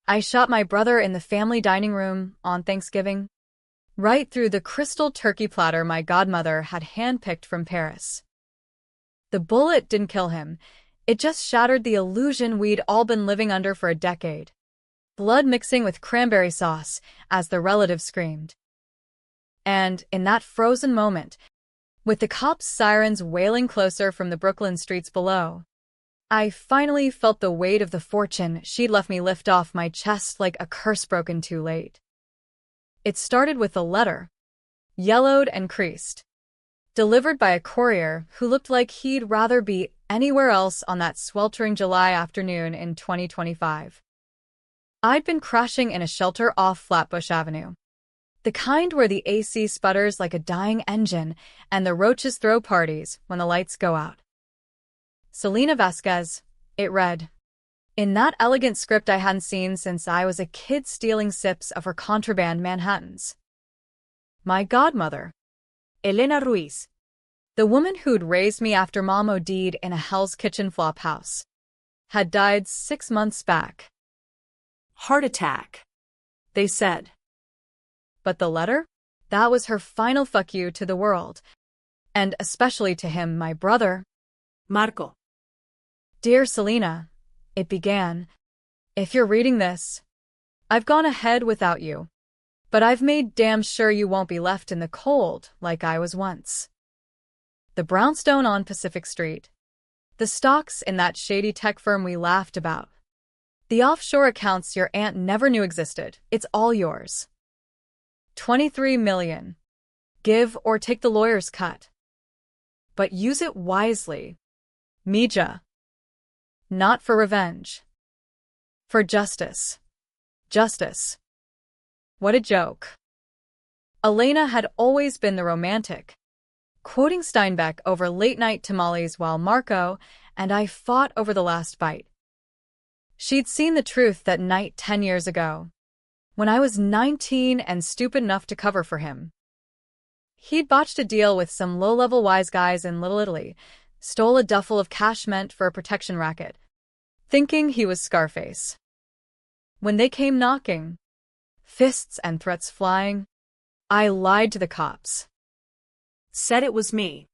I shot my brother in the family dining room on Thanksgiving, right through the crystal turkey platter my godmother had handpicked from Paris. The bullet didn't kill him. It just shattered the illusion we'd all been living under for a decade. Blood mixing with cranberry sauce, as the relatives screamed. And, in that frozen moment, with the cops' sirens wailing closer from the Brooklyn streets below, I finally felt the weight of the fortune she'd left me lift off my chest like a curse broken too late. It started with a letter, yellowed and creased, delivered by a courier who looked like he'd rather be anywhere else on that sweltering July afternoon in 2025. I'd been crashing in a shelter off Flatbush Avenue, the kind where the AC sputters like a dying engine and the roaches throw parties when the lights go out. Selena Vasquez, it read, in that elegant script I hadn't seen since I was a kid stealing sips of her contraband Manhattans. My godmother, Elena Ruiz, the woman who'd raised me after Mom OD'd in a Hell's Kitchen flop house, had died 6 months back. Heart attack, they said. But the letter? That was her final fuck you to the world, and especially to him, my brother. Marco. Dear Selena, it began, if you're reading this, I've gone ahead without you, but I've made damn sure you won't be left in the cold like I was once. The brownstone on Pacific Street, the stocks in that shady tech firm we laughed about, the offshore accounts your aunt never knew existed, it's all yours. 23 million. Give or take the lawyer's cut. But use it wisely. Mija. Not for revenge. For justice. Justice. What a joke. Elena had always been the romantic, quoting Steinbeck over late-night tamales while Marco and I fought over the last bite. She'd seen the truth that night 10 years ago, when I was 19 and stupid enough to cover for him. He'd botched a deal with some low-level wise guys in Little Italy, stole a duffel of cash meant for a protection racket, thinking he was Scarface. When they came knocking, fists and threats flying, I lied to the cops. Said it was me.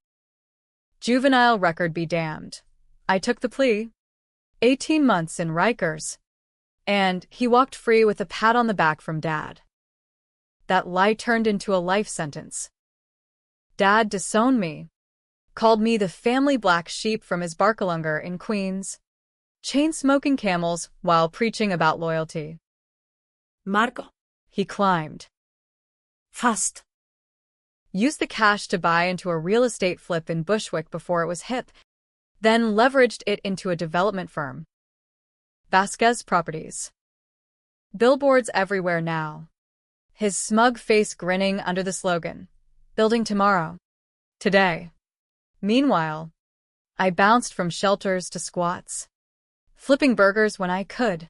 Juvenile record be damned. I took the plea. 18 months in Rikers. And he walked free with a pat on the back from Dad. That lie turned into a life sentence. Dad disowned me, called me the family black sheep from his Barcalunger in Queens, chain-smoking camels while preaching about loyalty. Marco. He climbed. Fast. Used the cash to buy into a real estate flip in Bushwick before it was hip, then leveraged it into a development firm. Vasquez Properties. Billboards everywhere now. His smug face grinning under the slogan, building tomorrow. Today. Meanwhile, I bounced from shelters to squats, flipping burgers when I could,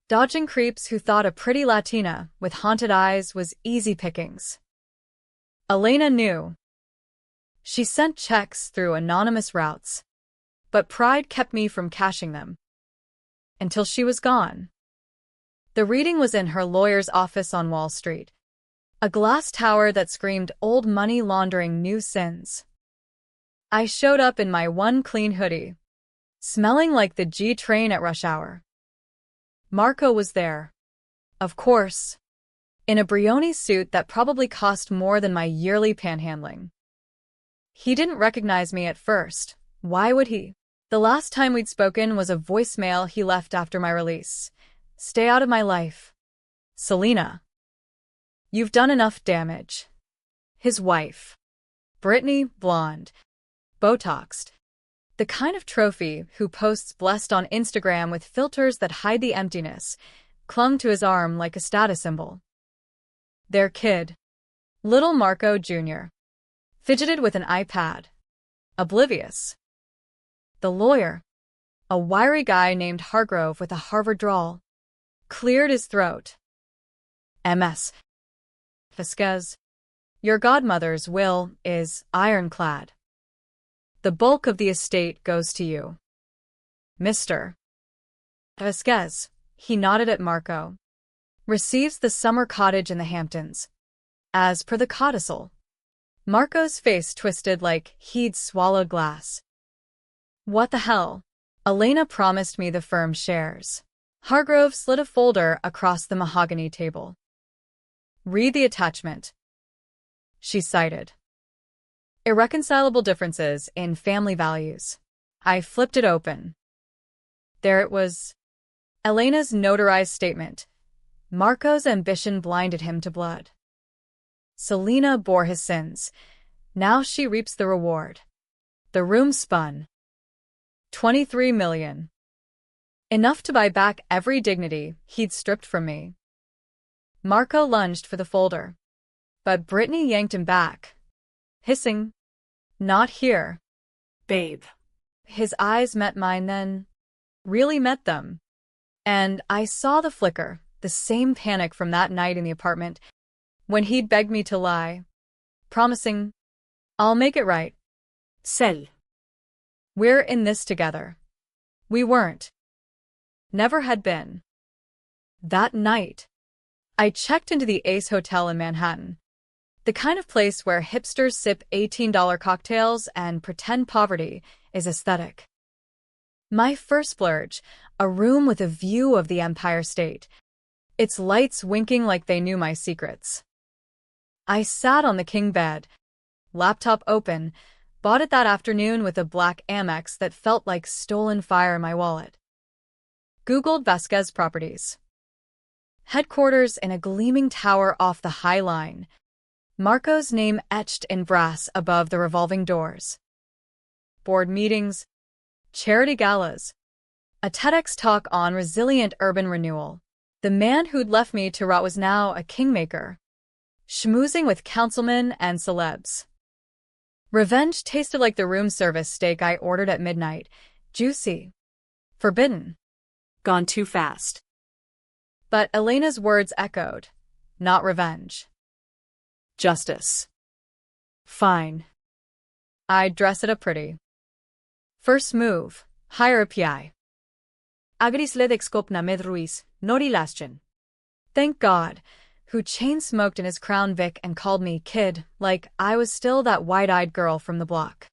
dodging creeps who thought a pretty Latina with haunted eyes was easy pickings. Elena knew. She sent checks through anonymous routes, but pride kept me from cashing them. Until she was gone. The reading was in her lawyer's office on Wall Street, a glass tower that screamed old money laundering new sins. I showed up in my one clean hoodie, smelling like the G train at rush hour. Marco was there, of course, in a Brioni suit that probably cost more than my yearly panhandling. He didn't recognize me at first. Why would he? The last time we'd spoken was a voicemail he left after my release. Stay out of my life. Selena. You've done enough damage. His wife. Brittany, blonde. Botoxed. The kind of trophy who posts blessed on Instagram with filters that hide the emptiness, clung to his arm like a status symbol. Their kid, little Marco Jr., fidgeted with an iPad. Oblivious. The lawyer, a wiry guy named Hargrove with a Harvard drawl, cleared his throat. MS. Vasquez, your godmother's will is ironclad. The bulk of the estate goes to you. Mr. Vasquez, He nodded at Marco. Receives the summer cottage in the Hamptons. As per the codicil. Marco's face twisted like he'd swallowed glass. What the hell? Elena promised me the firm's shares. Hargrove slid a folder across the mahogany table. Read the attachment. She cited. Irreconcilable differences in family values. I flipped it open. There it was. Elena's notarized statement. Marco's ambition blinded him to blood. Selena bore his sins. Now she reaps the reward. The room spun. 23 million. Enough to buy back every dignity he'd stripped from me. Marco lunged for the folder. But Brittany yanked him back. Hissing. Not here. Babe. His eyes met mine then. Really met them. And I saw the flicker, the same panic from that night in the apartment, when he'd begged me to lie, promising, I'll make it right. Cel. We're in this together. We weren't. Never had been. That night, I checked into the Ace Hotel in Manhattan, the kind of place where hipsters sip $18 cocktails and pretend poverty is aesthetic. My first splurge, a room with a view of the Empire State, its lights winking like they knew my secrets. I sat on the king bed, laptop open, bought it that afternoon with a black Amex that felt like stolen fire in my wallet. Googled Vasquez Properties. Headquarters in a gleaming tower off the High Line. Marco's name etched in brass above the revolving doors. Board meetings, charity galas, a TEDx talk on resilient urban renewal. The man who'd left me to rot was now a kingmaker, schmoozing with councilmen and celebs. Revenge tasted like the room service steak I ordered at midnight, juicy, forbidden. Gone too fast. But Elena's words echoed, not revenge. Justice. Fine. I'd dress it up pretty. First move, hire a PI. Agris ledexkop na med Ruiz, nori lastion. Thank God, who chain-smoked in his Crown Vic and called me kid, like I was still that wide-eyed girl from the block.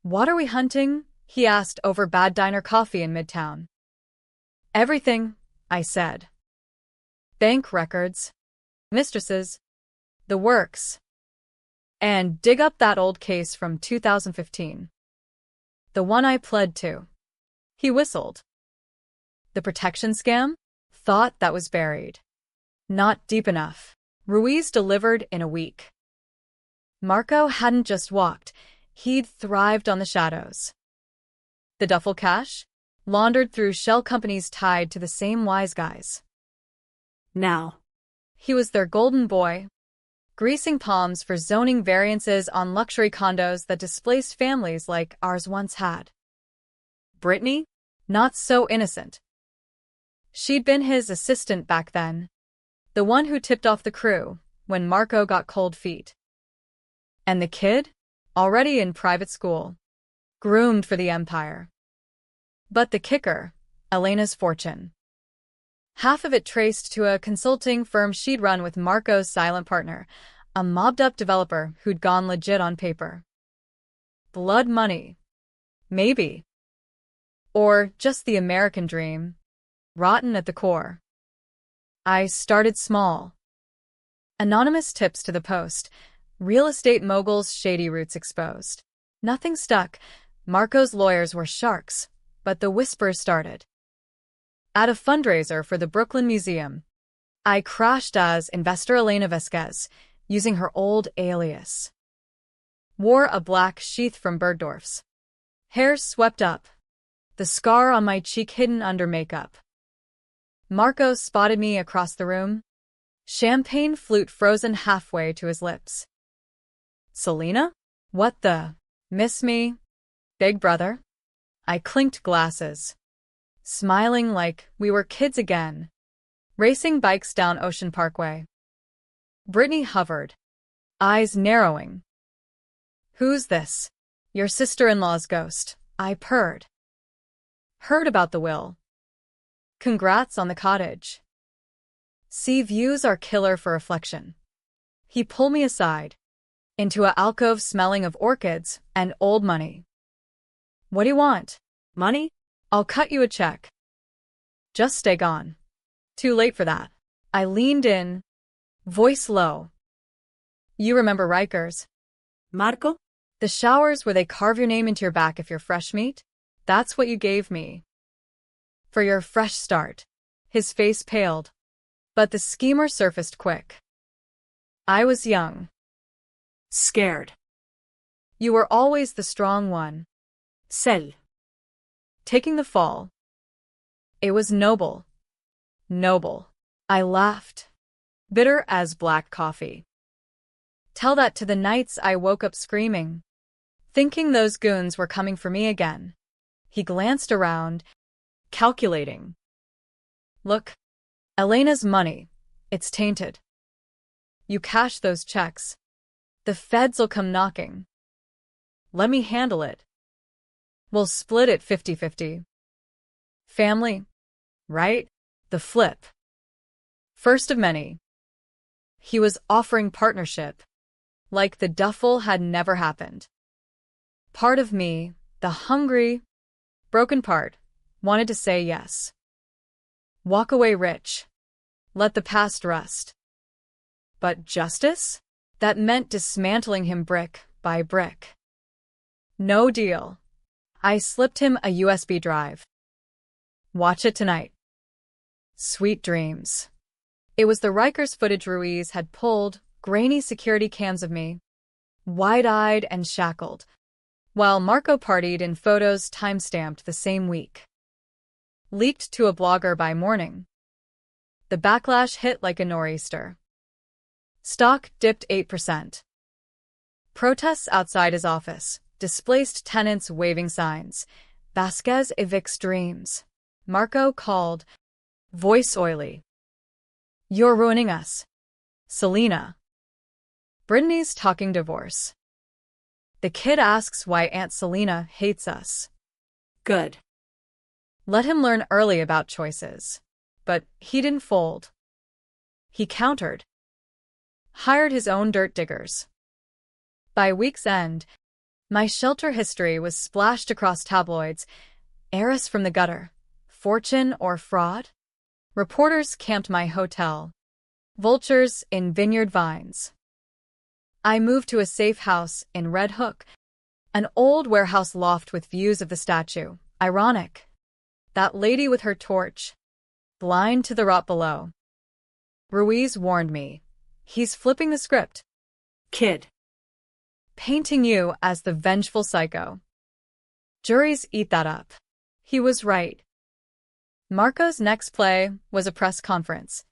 What are we hunting? He asked over bad diner coffee in Midtown. Everything, I said. Bank records, mistresses, the works. And dig up that old case from 2015. The one I pled to. He whistled. The protection scam? Thought that was buried. Not deep enough. Ruiz delivered in a week. Marco hadn't just walked, he'd thrived on the shadows. The duffel cash? Laundered through shell companies tied to the same wise guys. Now. He was their golden boy, greasing palms for zoning variances on luxury condos that displaced families like ours once had. Brittany? Not so innocent. She'd been his assistant back then, the one who tipped off the crew when Marco got cold feet. And the kid? Already in private school, groomed for the empire. But the kicker, Elena's fortune. Half of it traced to a consulting firm she'd run with Marco's silent partner, a mobbed-up developer who'd gone legit on paper. Blood money. Maybe. Or just the American dream, rotten at the core. I started small. Anonymous tips to the Post, real estate moguls' shady roots exposed. Nothing stuck. Marco's lawyers were sharks, but the whispers started. At a fundraiser for the Brooklyn Museum, I crashed as investor Elena Vasquez, using her old alias. Wore a black sheath from Bergdorf's. Hair swept up, the scar on my cheek hidden under makeup. Marco spotted me across the room, champagne flute frozen halfway to his lips. Selena? What the? Miss me? Big brother? I clinked glasses, smiling like we were kids again, racing bikes down Ocean Parkway. Brittany hovered, eyes narrowing. Who's this? Your sister-in-law's ghost, I purred. Heard about the will. Congrats on the cottage. Sea views are killer for reflection. He pulled me aside, into a alcove smelling of orchids and old money. What do you want? Money? I'll cut you a check. Just stay gone. Too late for that. I leaned in, voice low. You remember Rikers? Marco? The showers where they carve your name into your back if you're fresh meat? That's what you gave me. For your fresh start. His face paled, but the schemer surfaced quick. I was young. Scared. You were always the strong one. Sell. Taking the fall. It was noble. Noble. I laughed. Bitter as black coffee. Tell that to the nights I woke up screaming, thinking those goons were coming for me again. He glanced around, calculating. Look, Elena's money. It's tainted. You cash those checks. The feds will come knocking. Let me handle it. We'll split it 50-50. Family, right? The flip. First of many. He was offering partnership, like the duffel had never happened. Part of me, the hungry, broken part, wanted to say yes. Walk away rich. Let the past rest. But justice? That meant dismantling him brick by brick. No deal. I slipped him a USB drive. Watch it tonight. Sweet dreams. It was the Rikers footage Ruiz had pulled, grainy security cams of me, wide-eyed and shackled, while Marco partied in photos time-stamped the same week. Leaked to a blogger by morning. The backlash hit like a nor'easter. Stock dipped 8%. Protests outside his office, displaced tenants waving signs. Vasquez evicts dreams. Marco called, voice oily. You're ruining us. Selena. Brittany's talking divorce. The kid asks why Aunt Selena hates us. Good. Let him learn early about choices. But he didn't fold. He countered. Hired his own dirt diggers. By week's end, my shelter history was splashed across tabloids. Heiress from the gutter. Fortune or fraud? Reporters camped my hotel. Vultures in vineyard vines. I moved to a safe house in Red Hook, an old warehouse loft with views of the statue. Ironic. That lady with her torch. Blind to the rot below. Ruiz warned me. He's flipping the script. Kid. Painting you as the vengeful psycho. Juries eat that up. He was right. Marco's next play was a press conference.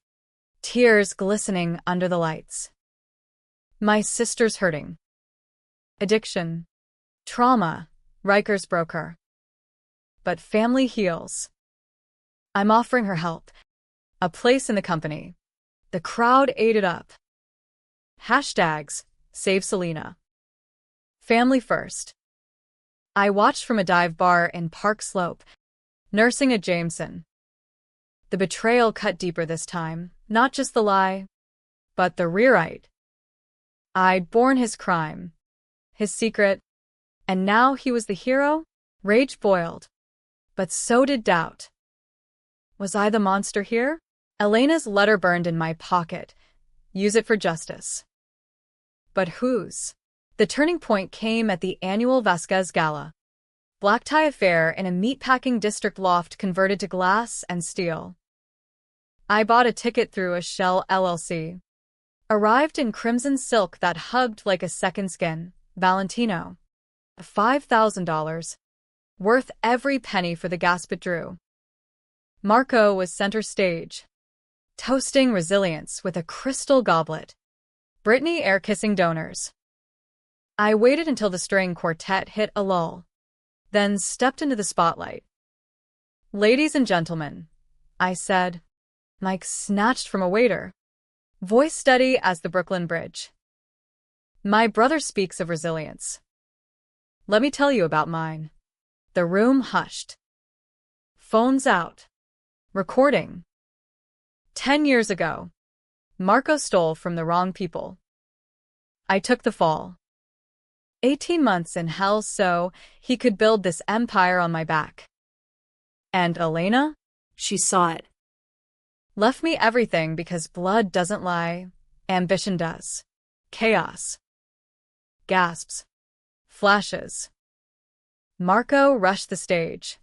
Tears glistening under the lights. My sister's hurting. Addiction. Trauma. Rikers broke her. But family heals. I'm offering her help. A place in the company. The crowd ate it up. Hashtags. Save Selena. Family first. I watched from a dive bar in Park Slope, nursing a Jameson. The betrayal cut deeper this time, not just the lie, but the rewrite. I'd borne his crime, his secret, and now he was the hero? Rage boiled. But so did doubt. Was I the monster here? Elena's letter burned in my pocket. Use it for justice. But whose? The turning point came at the annual Vasquez Gala. Black tie affair in a meatpacking district loft converted to glass and steel. I bought a ticket through a Shell LLC. Arrived in crimson silk that hugged like a second skin. Valentino. $5,000. Worth every penny for the gasp it drew. Marco was center stage, toasting resilience with a crystal goblet. Brittany air-kissing donors. I waited until the string quartet hit a lull, then stepped into the spotlight. Ladies and gentlemen, I said, mic snatched from a waiter, voice steady as the Brooklyn Bridge. My brother speaks of resilience. Let me tell you about mine. The room hushed. Phones out. Recording. 10 years ago. Marco stole from the wrong people. I took the fall. 18 months in hell so he could build this empire on my back. And Elena? She saw it. Left me everything because blood doesn't lie, ambition does. Chaos. Gasps. Flashes. Marco rushed the stage.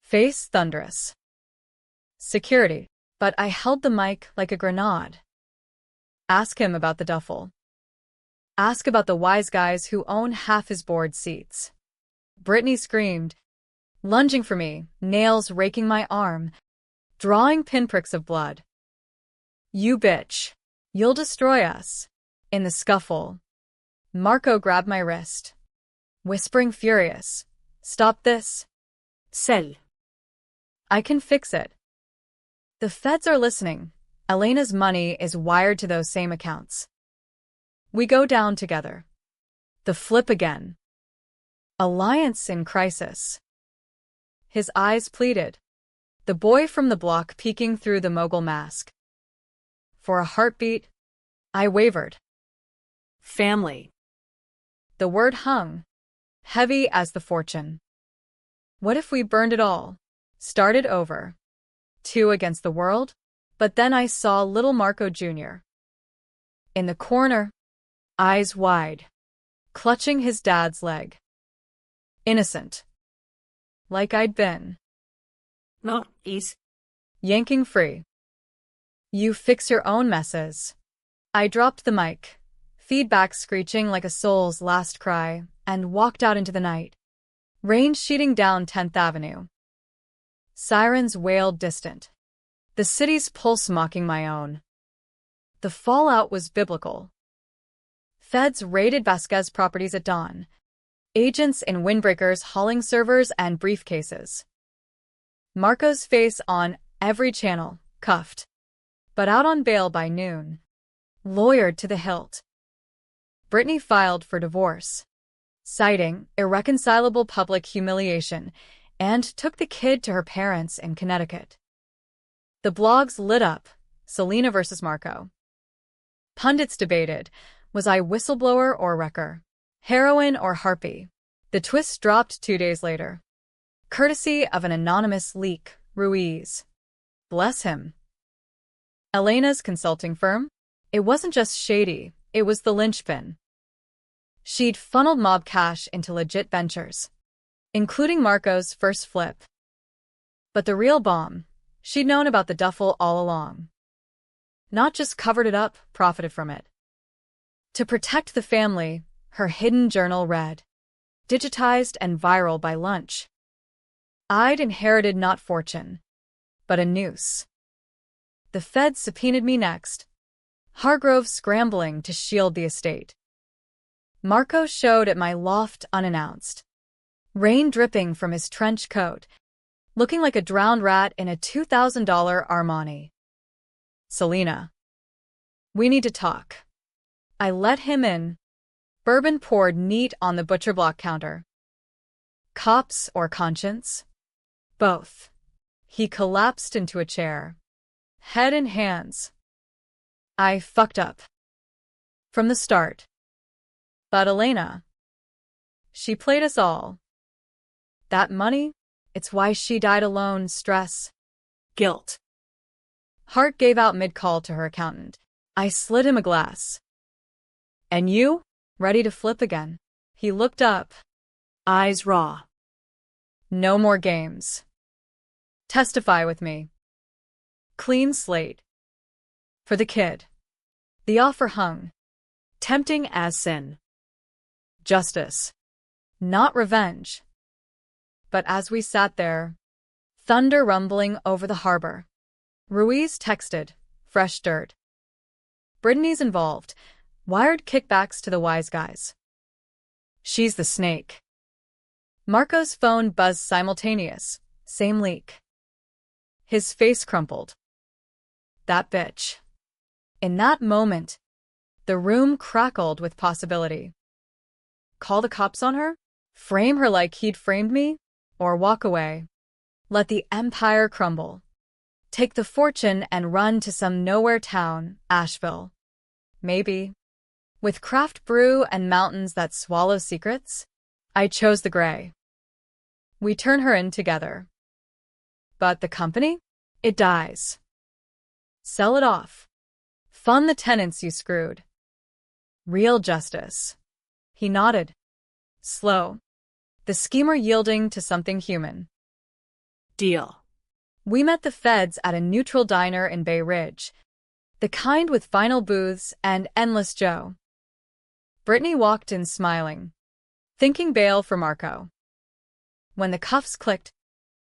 Face thunderous. Security. But I held the mic like a grenade. Ask him about the duffel. Ask about the wise guys who own half his board seats. Brittany screamed, lunging for me, nails raking my arm, drawing pinpricks of blood. You bitch. You'll destroy us. In the scuffle, Marco grabbed my wrist, whispering furious, Stop this. Sell. I can fix it. The feds are listening. Elena's money is wired to those same accounts. We go down together. The flip again. Alliance in crisis. His eyes pleaded. The boy from the block peeking through the mogul mask. For a heartbeat, I wavered. Family. The word hung, heavy as the fortune. What if we burned it all? Started over. 2 against the world? But then I saw little Marco Jr. in the corner, eyes wide, clutching his dad's leg. Innocent. Like I'd been. No, he's Yanking free. You fix your own messes. I dropped the mic, feedback screeching like a soul's last cry, and walked out into the night. Rain sheeting down 10th Avenue. Sirens wailed distant. The city's pulse mocking my own. The fallout was biblical. Feds raided Vasquez properties at dawn. Agents in windbreakers hauling servers and briefcases. Marco's face on every channel, cuffed. But out on bail by noon. Lawyered to the hilt. Brittany filed for divorce, citing irreconcilable public humiliation, and took the kid to her parents in Connecticut. The blogs lit up, Selena versus Marco. Pundits debated, was I whistleblower or wrecker? Heroine or harpy? The twist dropped 2 days later. Courtesy of an anonymous leak, Ruiz. Bless him. Elena's consulting firm? It wasn't just shady, it was the linchpin. She'd funneled mob cash into legit ventures, including Marco's first flip. But the real bomb, she'd known about the duffel all along. Not just covered it up, profited from it. To protect the family, her hidden journal read, digitized and viral by lunch. I'd inherited not fortune, but a noose. The feds subpoenaed me next. Hargrove scrambling to shield the estate. Marco showed at my loft unannounced. Rain dripping from his trench coat, looking like a drowned rat in a $2,000 Armani. Selena. We need to talk. I let him in. Bourbon poured neat on the butcher block counter. Cops or conscience? Both. He collapsed into a chair. Head in hands. I fucked up. From the start. But Elena. She played us all. That money? It's why she died alone. Stress. guilt. Hart gave out mid-call to her accountant. I slid him a glass. And you? Ready to flip again? He looked up. Eyes raw. No more games. Testify with me. Clean slate. For the kid. The offer hung. Tempting as sin. Justice. Not revenge. But as we sat there, thunder rumbling over the harbor, Ruiz texted, fresh dirt. Brittany's involved, wired kickbacks to the wise guys. She's the snake. Marco's phone buzzed simultaneous, same leak. His face crumpled. That bitch. In that moment, the room crackled with possibility. Call the cops on her? Frame her like he'd framed me? Or walk away? Let the empire crumble. Take the fortune and run to some nowhere town, Asheville. Maybe. With craft brew and mountains that swallow secrets? I chose the gray. We turn her in together. But the company? It dies. Sell it off. Fund the tenants you screwed. Real justice. He nodded. Slow. The schemer yielding to something human. Deal. We met the feds at a neutral diner in Bay Ridge. The kind with vinyl booths and endless Joe. Brittany walked in smiling, thinking bail for Marco. When the cuffs clicked,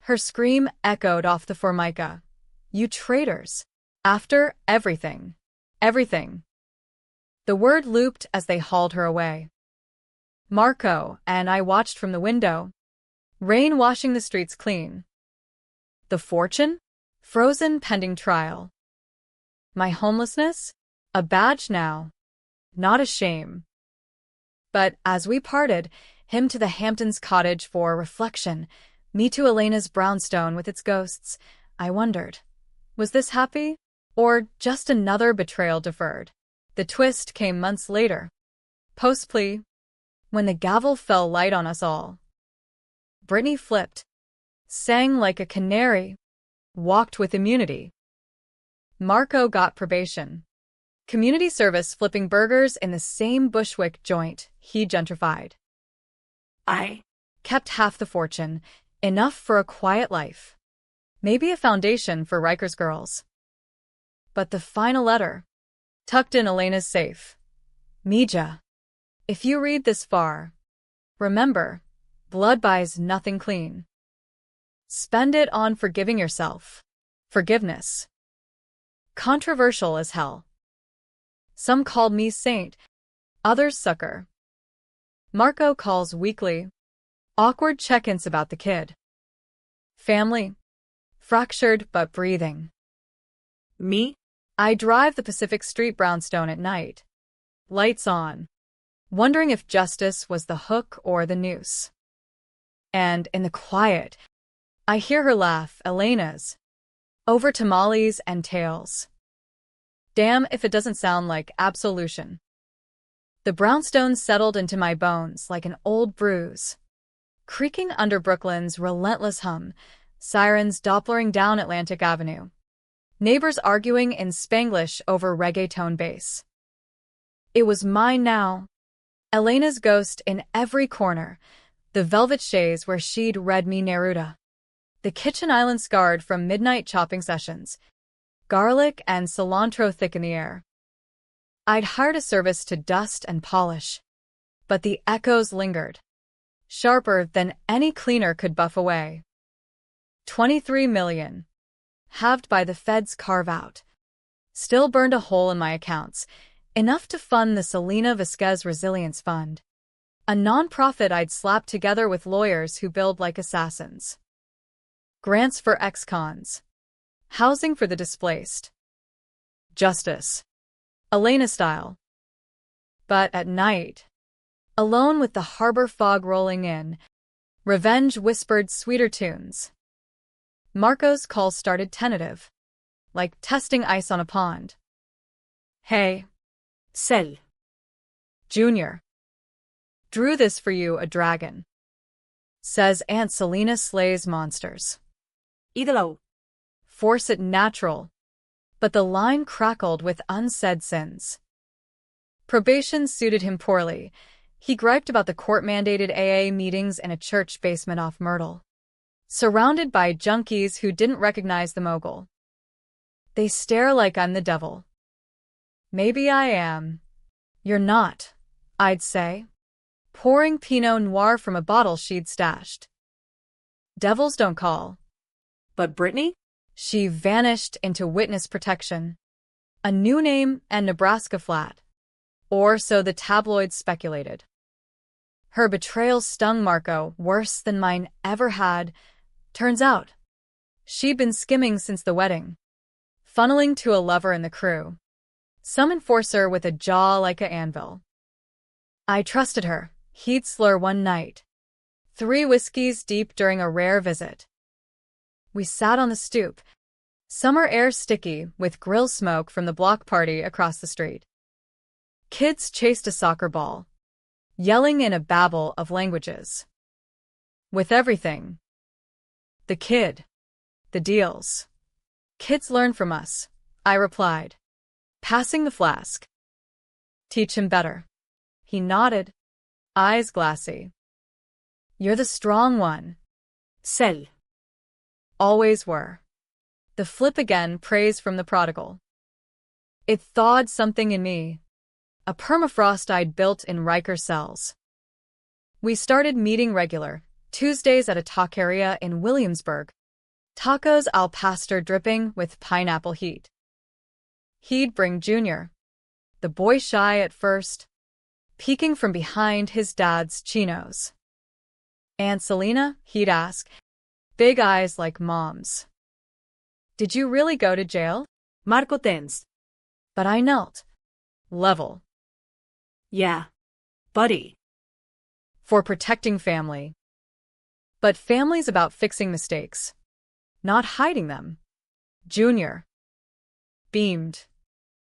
her scream echoed off the formica. You traitors. After everything. Everything. The word looped as they hauled her away. Marco and I watched from the window, rain washing the streets clean. The fortune? Frozen pending trial. My homelessness? A badge now. Not a shame. But as we parted, him to the Hamptons cottage for reflection, me to Elena's brownstone with its ghosts, I wondered, was this happy? Or just another betrayal deferred? The twist came months later. Post-plea. When the gavel fell light on us all. Brittany flipped, sang like a canary, walked with immunity. Marco got probation. Community service flipping burgers in the same Bushwick joint he gentrified. I kept half the fortune, enough for a quiet life. Maybe a foundation for Riker's girls. But the final letter, tucked in Elena's safe. Mija. If you read this far, remember, blood buys nothing clean. Spend it on forgiving yourself. Forgiveness. Controversial as hell. Some called me saint, others sucker. Marco calls weekly. Awkward check-ins about the kid. Family. Fractured but breathing. Me? I drive the Pacific Street brownstone at night. Lights on. Wondering if justice was the hook or the noose. And in the quiet, I hear her laugh, Elena's. Over tamales and tales. Damn if it doesn't sound like absolution. The brownstone settled into my bones like an old bruise. Creaking under Brooklyn's relentless hum, sirens dopplering down Atlantic Avenue. Neighbors arguing in Spanglish over reggaeton bass. It was mine now. Elena's ghost in every corner, the velvet chaise where she'd read me Neruda. The kitchen island scarred from midnight chopping sessions. Garlic and cilantro thick in the air. I'd hired a service to dust and polish. But the echoes lingered. Sharper than any cleaner could buff away. 23 million. Halved by the Fed's carve-out. Still burned a hole in my accounts. Enough to fund the Selena Vasquez Resilience Fund. A non-profit I'd slapped together with lawyers who billed like assassins. Grants for ex-cons. Housing for the displaced. Justice. Elena style. But at night, alone with the harbor fog rolling in, revenge whispered sweeter tunes. Marco's call started tentative, like testing ice on a pond. Hey. Sell. Junior. Drew this for you, a dragon. Says Aunt Selena slays monsters. Idolo. Force it natural. But the line crackled with unsaid sins. Probation suited him poorly. He griped about the court-mandated AA meetings in a church basement off Myrtle. Surrounded by junkies who didn't recognize the mogul. They stare like I'm the devil. Maybe I am. You're not, I'd say. Pouring Pinot Noir from a bottle she'd stashed. Devils don't call. But Brittany? She vanished into witness protection. A new name and Nebraska flat. Or so the tabloids speculated. Her betrayal stung Marco worse than mine ever had. Turns out, she'd been skimming since the wedding. Funneling to a lover in the crew. Some enforcer with a jaw like a anvil. I trusted her, he'd slur one night. 3 whiskeys deep during a rare visit. We sat on the stoop, Summer air sticky with grill smoke from the block party across the street. Kids chased a soccer ball, yelling in a babble of languages. With everything. The kid. The deals. Kids learn from us, I replied, passing the flask. Teach him better. He nodded, eyes glassy. You're the strong one. Celle. Always were. The flip again, praise from the prodigal. It thawed something in me. A permafrost I'd built in Riker cells. We started meeting regular, Tuesdays at a taqueria in Williamsburg. Tacos al pastor dripping with pineapple heat. He'd bring Junior, the boy shy at first, peeking from behind his dad's chinos. Aunt Selena, he'd ask, big eyes like mom's. Did you really go to jail? Marco tensed. But I knelt. Level. Yeah. Buddy. For protecting family. But family's about fixing mistakes, not hiding them. Junior beamed,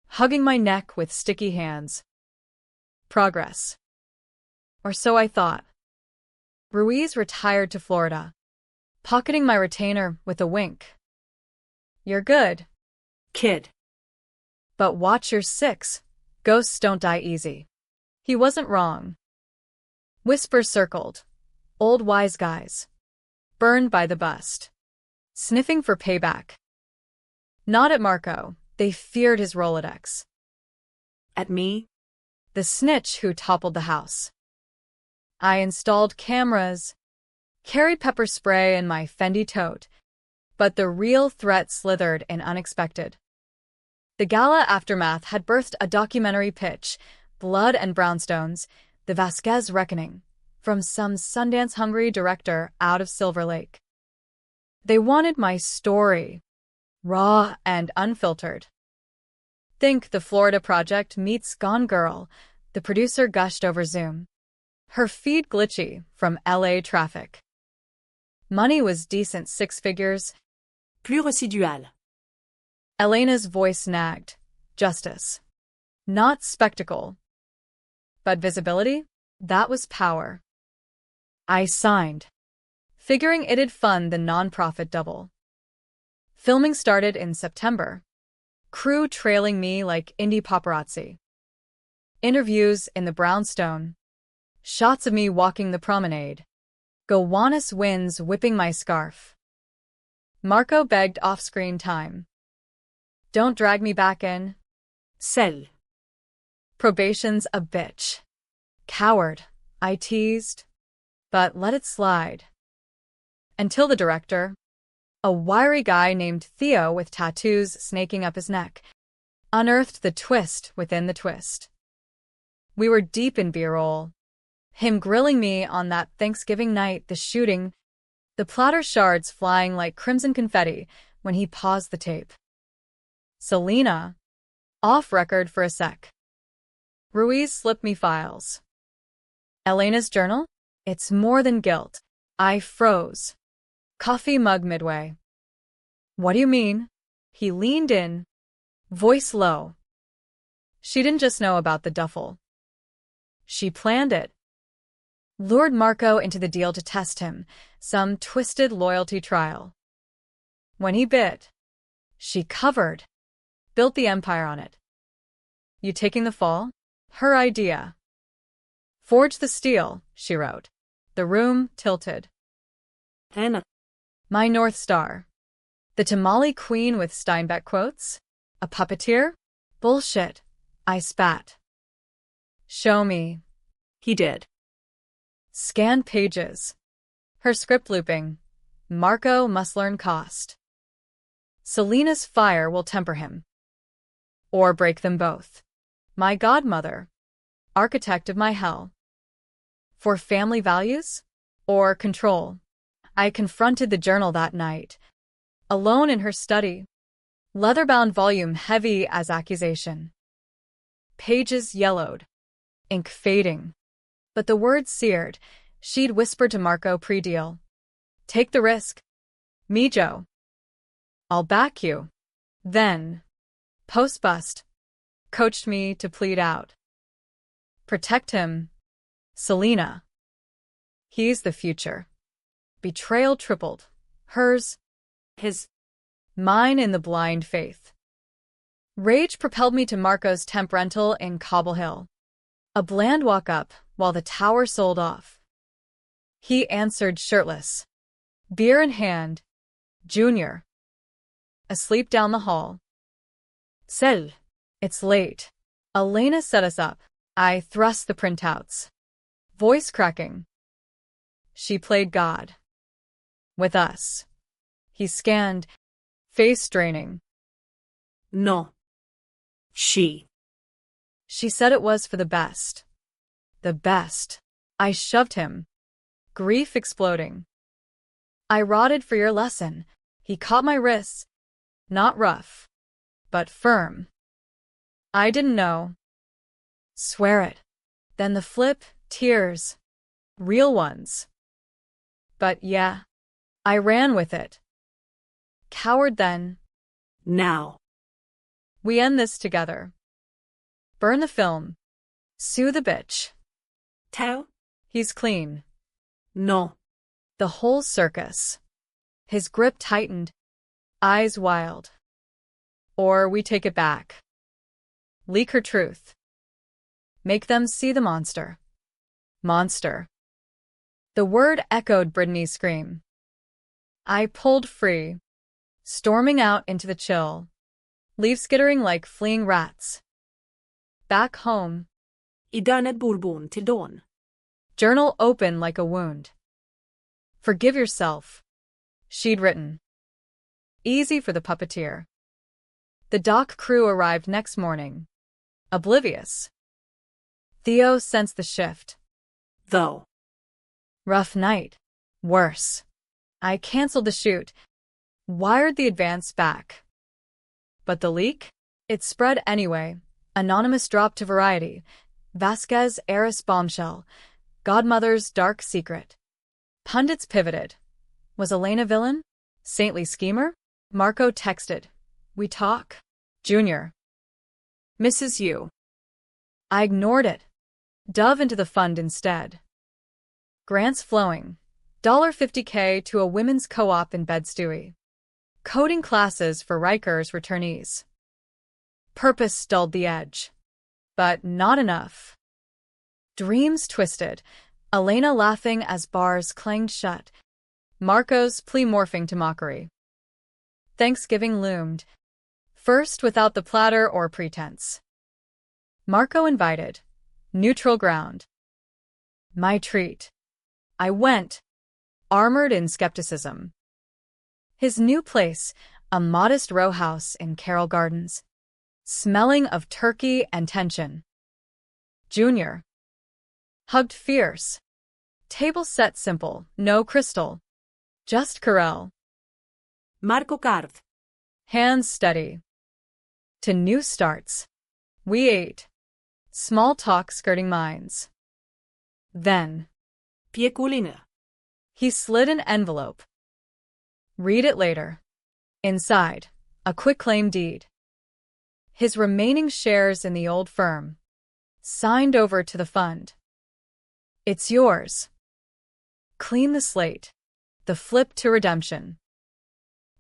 hugging my neck with sticky hands. Progress. Or so I thought. Ruiz retired to Florida, pocketing my retainer with a wink. You're good, kid. But watch your six. Ghosts don't die easy. He wasn't wrong. Whispers circled. Old wise guys. Burned by the bust. Sniffing for payback. Not at Marco. They feared his Rolodex. At me? The snitch who toppled the house. I installed cameras, carried pepper spray in my Fendi tote, but the real threat slithered in unexpected. The gala aftermath had birthed a documentary pitch, Blood and Brownstones, The Vasquez Reckoning, from some Sundance-hungry director out of Silver Lake. They wanted my story, raw and unfiltered. Think The Florida Project meets Gone Girl, the producer gushed over Zoom. Her feed glitchy from LA traffic. Money was decent, 6 figures. Plus résidual. Elena's voice nagged. Justice. Not spectacle. But visibility? That was power. I signed, figuring it'd fund the nonprofit double. Filming started in September. Crew trailing me like indie paparazzi. Interviews in the brownstone. Shots of me walking the promenade. Gowanus winds whipping my scarf. Marco begged off-screen time. Don't drag me back in. Celle. Probation's a bitch. Coward, I teased. But let it slide. Until the director, a wiry guy named Theo with tattoos snaking up his neck, unearthed the twist within the twist. We were deep in B-roll. Him grilling me on that Thanksgiving night, the shooting, the platter shards flying like crimson confetti when he paused the tape. Selena, off record for a sec. Ruiz slipped me files. Elena's journal? It's more than guilt. I froze. Coffee mug midway. What do you mean? He leaned in, voice low. She didn't just know about the duffel. She planned it. Lured Marco into the deal to test him, some twisted loyalty trial. When he bit, she covered, built the empire on it. You taking the fall? Her idea. Forge the steel, she wrote. The room tilted. Hannah. My North Star. The tamale queen with Steinbeck quotes? A puppeteer? Bullshit. I spat. Show me. He did. Scan pages. Her script looping. Marco must learn cost. Selena's fire will temper him. Or break them both. My godmother. Architect of my hell. For family values? Or control? I confronted the journal that night. Alone in her study. Leather-bound volume heavy as accusation. Pages yellowed. Ink fading. But the words seared. She'd whispered to Marco pre-deal. Take the risk. Me, Joe. I'll back you. Then, post-bust, coached me to plead out. Protect him, Selena. He's the future. Betrayal tripled. Hers, his, mine in the blind faith. Rage propelled me to Marco's temp rental in Cobble Hill. A bland walk-up while the tower sold off. He answered shirtless. Beer in hand. Junior. Asleep down the hall. Sel. It's late. Elena set us up. I thrust the printouts. Voice cracking. She played God. With us. He scanned, face straining. No. She. She said it was for the best. The best. I shoved him. Grief exploding. I rotted for your lesson. He caught my wrists. Not rough, but firm. I didn't know. Swear it. Then the flip, tears. Real ones. But yeah, I ran with it. Coward then. Now. We end this together. Burn the film. Sue the bitch. Tell. He's clean. No. The whole circus. His grip tightened. Eyes wild. Or we take it back. Leak her truth. Make them see the monster. Monster. The word echoed Brittany's scream. I pulled free, storming out into the chill, leaves skittering like fleeing rats. Back home. I dörnet bor bon till dawn. Journal open like a wound. Forgive yourself. She'd written. Easy for the puppeteer. The dock crew arrived next morning. Oblivious. Theo sensed the shift. Though. Rough night. Worse. I canceled the shoot. Wired the advance back. But the leak? It spread anyway. Anonymous drop to Variety. Vasquez heiress bombshell. Godmother's dark secret. Pundits pivoted. Was Elena villain? Saintly schemer? Marco texted. We talk? Junior. Misses you. I ignored it. Dove into the fund instead. Grants flowing. $50K to a women's co-op in Bed-Stuy. Coding classes for Rikers returnees. Purpose dulled the edge. But not enough. Dreams twisted. Elena laughing as bars clanged shut. Marco's plea morphing to mockery. Thanksgiving loomed. First without the platter or pretense. Marco invited. Neutral ground. My treat. I went. Armored in skepticism. His new place, a modest row house in Carroll Gardens. Smelling of turkey and tension. Junior. Hugged fierce. Table set simple, no crystal. Just Corel. Marco Carv. Hands steady. To new starts. We ate. Small talk skirting minds. Then. Piekoline. He slid an envelope. Read it later. Inside, a quitclaim deed. His remaining shares in the old firm. Signed over to the fund. It's yours. Clean the slate. The flip to redemption.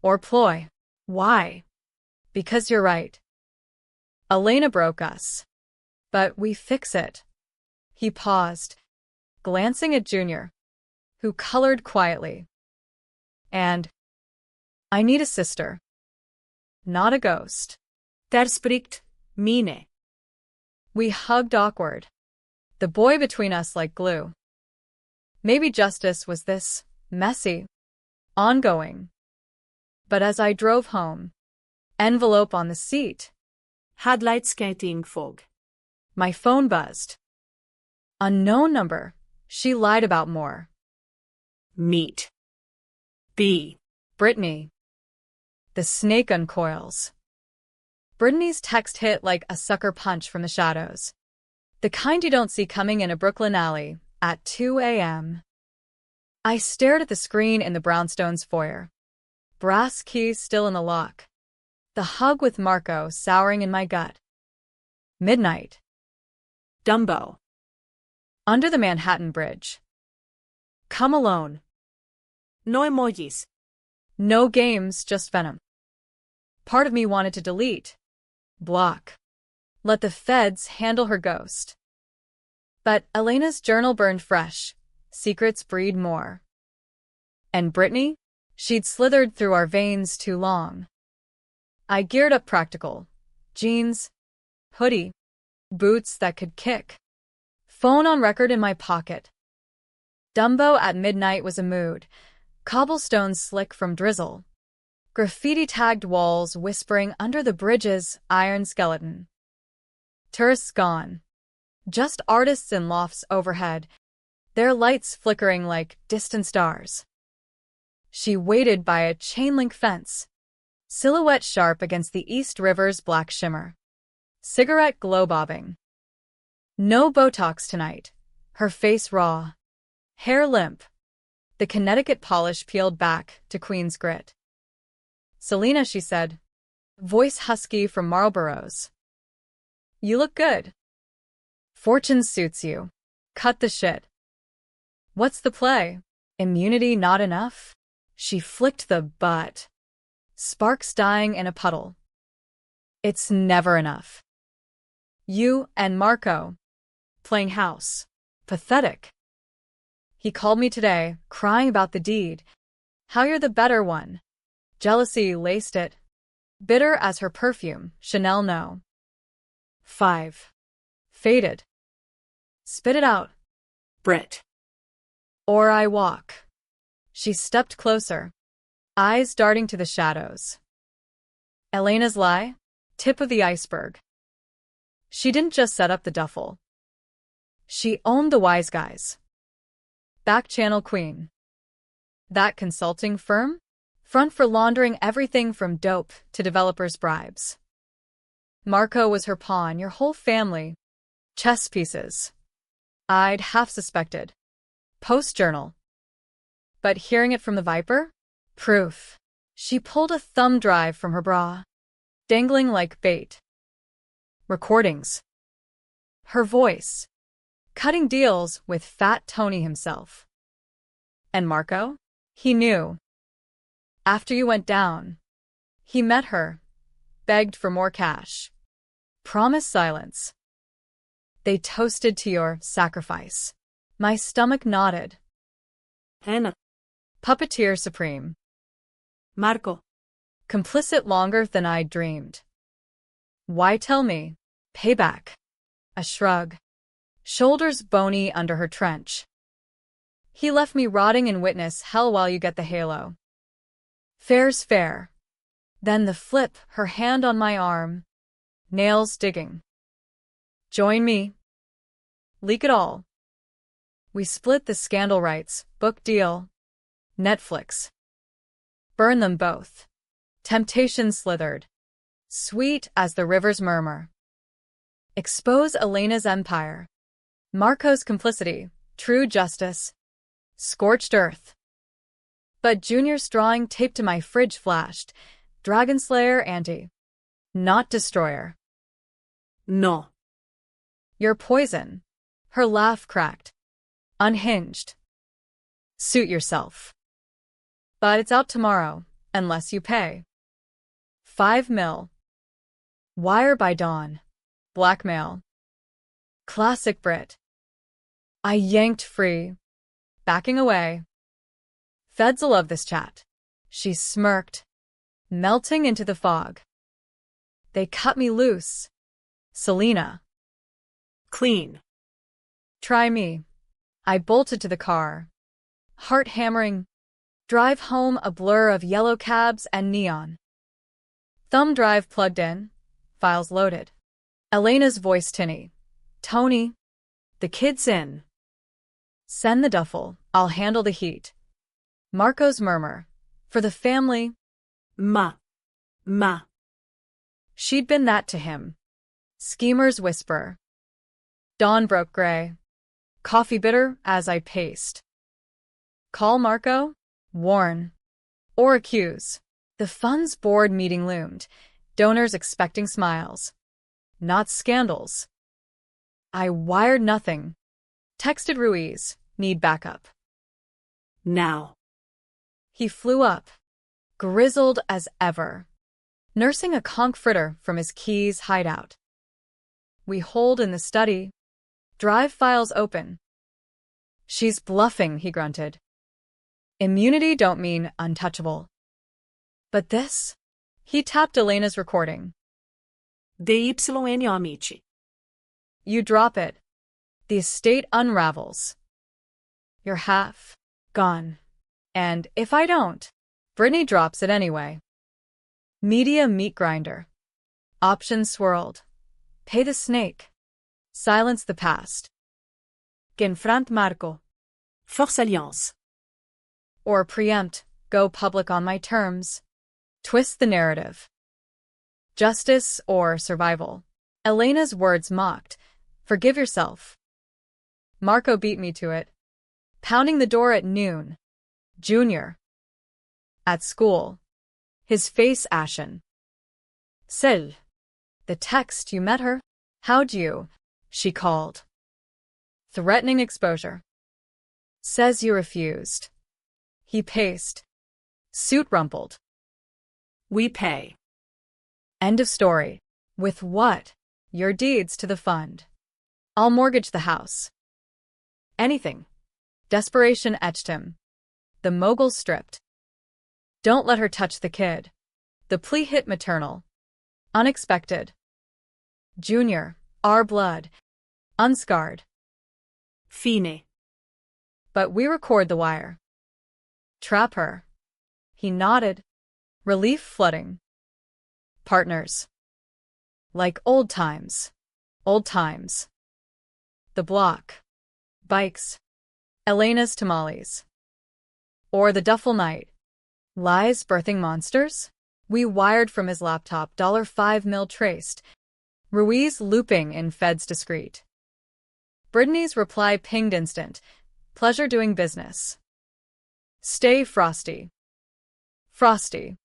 Or ploy. Why? Because you're right. Elena broke us. But we fix it. He paused, glancing at Junior, who colored quietly. And I need a sister. Not a ghost. Der spricht mine. We hugged awkward. The boy between us like glue. Maybe justice was this, messy, ongoing. But as I drove home, envelope on the seat. Headlight skating fog. My phone buzzed. Unknown number. She lied about more. Meet. B. Brittany. The snake uncoils. Brittany's text hit like a sucker punch from the shadows. The kind you don't see coming in a Brooklyn alley at 2 a.m. I stared at the screen in the brownstone's foyer. Brass keys still in the lock. The hug with Marco souring in my gut. Midnight. Dumbo. Under the Manhattan Bridge. Come alone. No emojis. No games, just venom. Part of me wanted to delete. Block. Let the feds handle her ghost. But Elena's journal burned fresh. Secrets breed more. And Brittany? She'd slithered through our veins too long. I geared up practical. Jeans, hoodie, boots that could kick. Phone on record in my pocket. Dumbo at midnight was a mood. Cobblestones slick from drizzle. Graffiti-tagged walls whispering under the bridge's iron skeleton. Tourists gone. Just artists in lofts overhead, their lights flickering like distant stars. She waited by a chain-link fence, silhouette sharp against the East River's black shimmer. Cigarette glow bobbing. No Botox tonight. Her face raw. Hair limp. The Connecticut polish peeled back to Queen's grit. Selena, she said. Voice husky from Marlboro's. You look good. Fortune suits you. Cut the shit. What's the play? Immunity not enough? She flicked the butt. Sparks dying in a puddle. It's never enough. You and Marco. Playing house. Pathetic. He called me today, crying about the deed. How you're the better one. Jealousy laced it. Bitter as her perfume, Chanel no. 5. Faded. Spit it out. Brit. Or I walk. She stepped closer, eyes darting to the shadows. Elena's lie? Tip of the iceberg. She didn't just set up the duffel. She owned the wise guys. Back channel queen. That consulting firm? Front for laundering everything from dope to developers' bribes. Marco was her pawn, your whole family. Chess pieces. I'd half suspected. Post-journal. But hearing it from the Viper? Proof. She pulled a thumb drive from her bra, dangling like bait. Recordings. Her voice. Cutting deals with Fat Tony himself. And Marco? He knew. After you went down, he met her, begged for more cash. Promised silence. They toasted to your sacrifice. My stomach nodded. Hannah. Puppeteer supreme. Marco. Complicit longer than I'd dreamed. Why tell me? Payback. A shrug. Shoulders bony under her trench. He left me rotting in witness hell while you get the halo. Fair's fair. Then the flip, her hand on my arm. Nails digging. Join me. Leak it all. We split the scandal rights, book deal. Netflix. Burn them both. Temptation slithered. Sweet as the river's murmur. Expose Elena's empire. Marco's complicity, true justice. Scorched earth. But Junior's drawing taped to my fridge flashed. Dragon Slayer anti. Not destroyer. No. You're poison. Her laugh cracked. Unhinged. Suit yourself. But it's out tomorrow, unless you pay. 5 mil. Wire by dawn. Blackmail. Classic Brit. I yanked free. Backing away. Feds'll love this chat. She smirked, melting into the fog. They cut me loose. Selena. Clean. Try me. I bolted to the car. Heart hammering. Drive home a blur of yellow cabs and neon. Thumb drive plugged in. Files loaded. Elena's voice tinny. Tony. The kid's in. Send the duffel. I'll handle the heat. Marco's murmur. For the family. Ma. She'd been that to him. Schemer's whisper. Dawn broke gray. Coffee bitter as I paced. Call Marco? Warn. Or accuse. The fund's board meeting loomed, donors expecting smiles. Not scandals. I wired nothing. Texted Ruiz, need backup. Now. He flew up, grizzled as ever, nursing a conch fritter from his keys hideout. We hold in the study. Drive files open. She's bluffing, he grunted. Immunity don't mean untouchable. But this? He tapped Elena's recording. DYN amici. You drop it. The estate unravels. You're half gone. And if I don't, Brittany drops it anyway. Media meat grinder. Options swirled. Pay the snake. Silence the past. Confront Marco. Force alliance. Or preempt, go public on my terms. Twist the narrative. Justice or survival. Elena's words mocked. Forgive yourself. Marco beat me to it. Pounding the door at noon. Junior. At school. His face ashen. Celle. The text, you met her? How'd you? She called. Threatening exposure. Says you refused. He paced. Suit rumpled. We pay. End of story. With what? Your deeds to the fund. I'll mortgage the house. Anything. Desperation etched him. The mogul stripped. Don't let her touch the kid. The plea hit maternal. Unexpected. Junior, our blood. Unscarred. Fine. But we record the wire. Trap her. He nodded. Relief flooding. Partners. Like old times. Old times. The block. Bikes. Elena's tamales. Or the duffel night. Lies birthing monsters? We wired from his laptop $5 mil traced. Ruiz looping in feds discreet. Brittany's reply pinged instant. Pleasure doing business. Stay frosty. Frosty.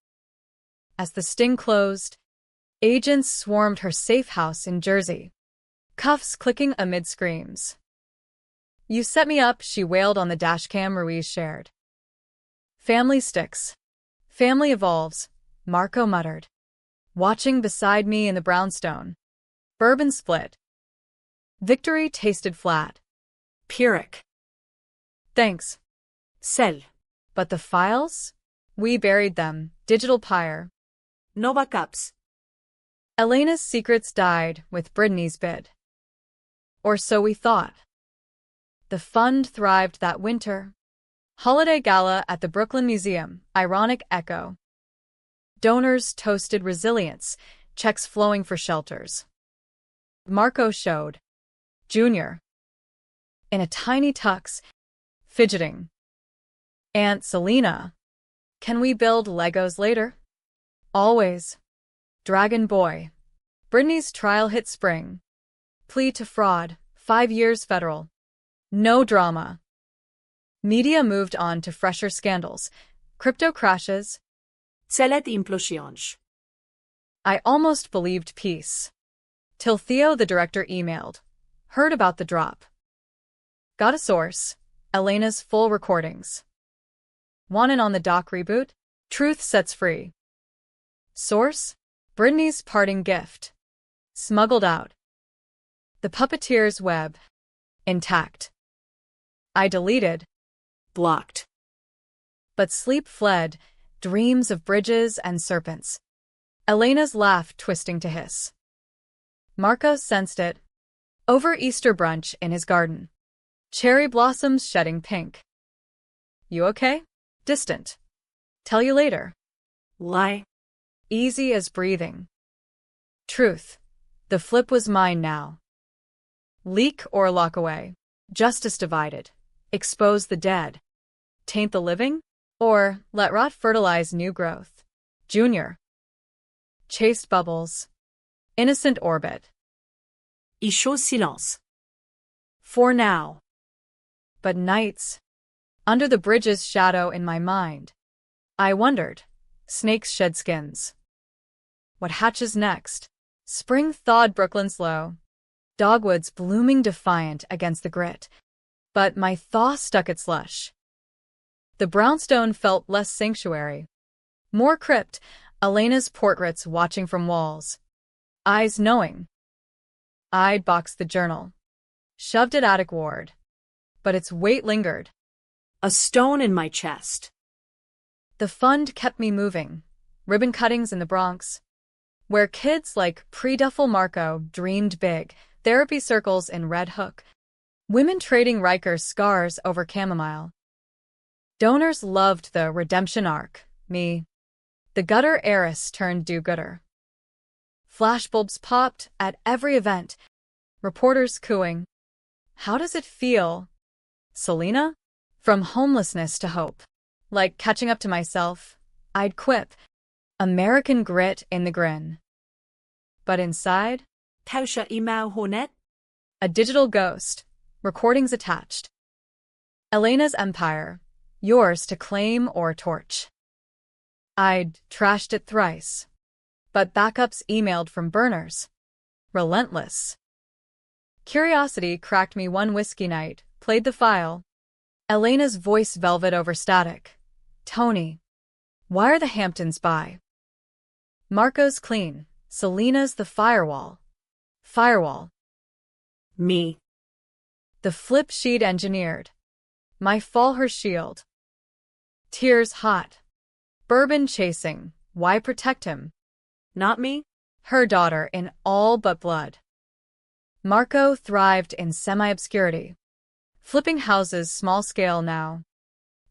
As the sting closed, agents swarmed her safe house in Jersey. Cuffs clicking amid screams. You set me up, she wailed on the dashcam Ruiz shared. Family sticks. Family evolves, Marco muttered. Watching beside me in the brownstone. Bourbon split. Victory tasted flat. Pyrrhic. Thanks. Cell. But the files? We buried them. Digital pyre. No backups. Elena's secrets died with Brittany's bid. Or so we thought. The fund thrived that winter. Holiday gala at the Brooklyn Museum, ironic echo. Donors toasted resilience, checks flowing for shelters. Marco showed. Junior. In a tiny tux, fidgeting. Aunt Selena. Can we build Legos later? Always. Dragon Boy. Brittany's trial hit spring. Plea to fraud, 5 years federal. No drama. Media moved on to fresher scandals. Crypto crashes. Celet implosions. I almost believed peace. Till Theo, the director, emailed. Heard about the drop. Got a source. Elena's full recordings. Want in on the doc reboot? Truth sets free. Source? Brittany's parting gift. Smuggled out. The puppeteer's web. Intact. I deleted. Blocked. But sleep fled, dreams of bridges and serpents. Elena's laugh twisting to hiss. Marco sensed it. Over Easter brunch in his garden. Cherry blossoms shedding pink. You okay? Distant. Tell you later. Lie. Easy as breathing. Truth. The flip was mine now. Leak or lock away. Justice divided. Expose the dead. Taint the living? Or let rot fertilize new growth. Junior. Chaste bubbles. Innocent orbit. Il chaud silence. For now. But nights. Under the bridge's shadow in my mind. I wondered. Snakes shed skins. What hatches next? Spring thawed Brooklyn slow. Dogwoods blooming defiant against the grit. But my thaw stuck at slush. The brownstone felt less sanctuary. More crypt, Elena's portraits watching from walls. Eyes knowing. I'd boxed the journal. Shoved it attic ward. But its weight lingered. A stone in my chest. The fund kept me moving. Ribbon cuttings in the Bronx. Where kids like pre-Duffel Marco dreamed big. Therapy circles in Red Hook. Women trading Riker's scars over chamomile. Donors loved the redemption arc. Me. The gutter heiress turned do-gooder. Flashbulbs popped at every event. Reporters cooing. How does it feel? Selena? From homelessness to hope. Like catching up to myself, I'd quip. American grit in the grin. But inside? Theo siya email honet? A digital ghost. Recordings attached. Elena's empire. Yours to claim or torch. I'd trashed it thrice. But backups emailed from burners. Relentless. Curiosity cracked me one whiskey night, played the file. Elena's voice velvet over static. Tony. Why are the Hamptons by? Marco's clean. Selena's the firewall. Firewall. Me. The flip sheet engineered. My fall her shield. Tears hot. Bourbon chasing. Why protect him? Not me? Her daughter in all but blood. Marco thrived in semi-obscurity. Flipping houses small scale now.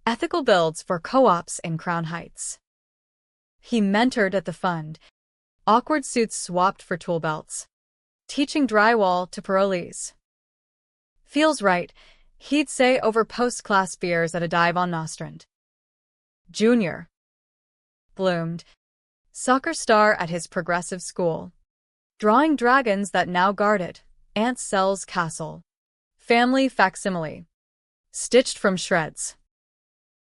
Ethical builds for co-ops in Crown Heights. He mentored at the fund. Awkward suits swapped for tool belts. Teaching drywall to parolees. Feels right, he'd say over post-class beers at a dive on Nostrand. Junior. Bloomed. Soccer star at his progressive school. Drawing dragons that now guarded. Aunt Sel's castle. Family facsimile. Stitched from shreds.